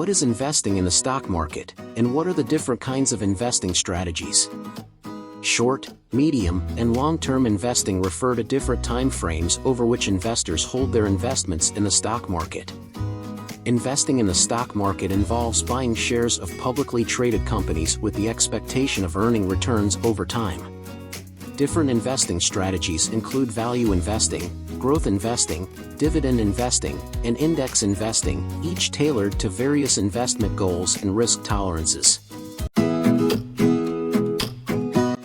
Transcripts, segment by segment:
What is investing in the stock market, and what are the different kinds of investing strategies? Short, medium, and long-term investing refer to different time frames over which investors hold their investments in the stock market. Investing in the stock market involves buying shares of publicly traded companies with the expectation of earning returns over time. Different investing strategies include value investing, growth investing, dividend investing, and index investing, each tailored to various investment goals and risk tolerances.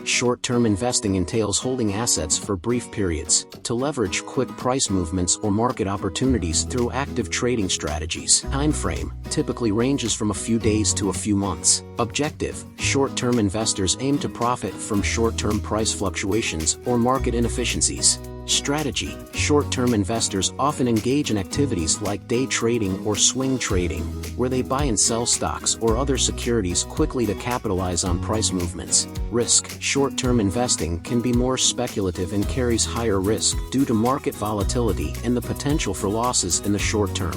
Short-term investing entails holding assets for brief periods, to leverage quick price movements or market opportunities through active trading strategies. Time frame typically ranges from a few days to a few months. Objective: short-term investors aim to profit from short-term price fluctuations or market inefficiencies. Strategy: short-term investors often engage in activities like day trading or swing trading, where they buy and sell stocks or other securities quickly to capitalize on price movements. Risk: short-term investing can be more speculative and carries higher risk due to market volatility and the potential for losses in the short term.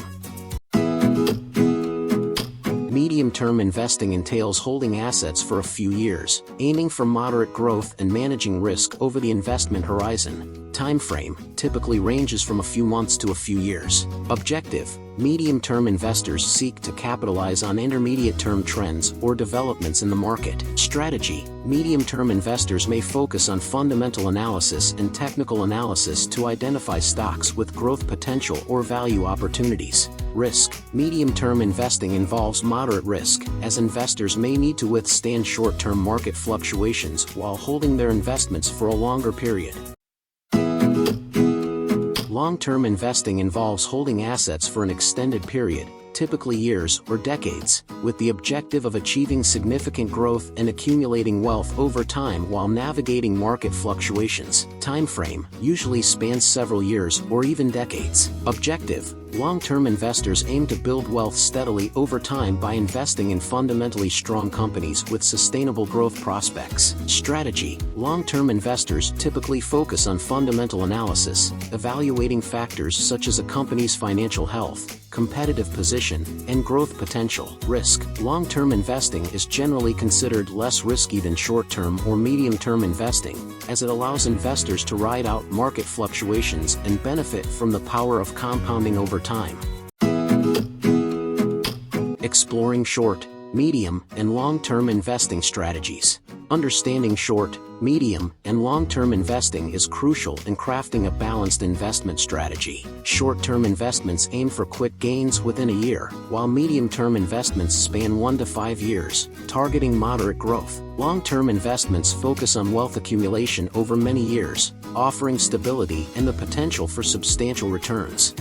Medium-term investing entails holding assets for a few years, aiming for moderate growth and managing risk over the investment horizon. Time frame typically ranges from a few months to a few years. Objective: medium-term investors seek to capitalize on intermediate-term trends or developments in the market. Strategy: medium-term investors may focus on fundamental analysis and technical analysis to identify stocks with growth potential or value opportunities. Risk: medium-term investing involves moderate risk, as investors may need to withstand short-term market fluctuations while holding their investments for a longer period. Long-term investing involves holding assets for an extended period, typically years or decades, with the objective of achieving significant growth and accumulating wealth over time while navigating market fluctuations. Time frame usually spans several years or even decades. Objective: long-term investors aim to build wealth steadily over time by investing in fundamentally strong companies with sustainable growth prospects. Strategy: long-term investors typically focus on fundamental analysis, evaluating factors such as a company's financial health, competitive position, and growth potential. Risk: long-term investing is generally considered less risky than short-term or medium-term investing, as it allows investors to ride out market fluctuations and benefit from the power of compounding over time. Exploring short, medium, and long-term investing strategies. Understanding short, medium, and long-term investing is crucial in crafting a balanced investment strategy. Short-term investments aim for quick gains within a year, while medium-term investments span 1 to 5 years, targeting moderate growth. Long-term investments focus on wealth accumulation over many years, offering stability and the potential for substantial returns.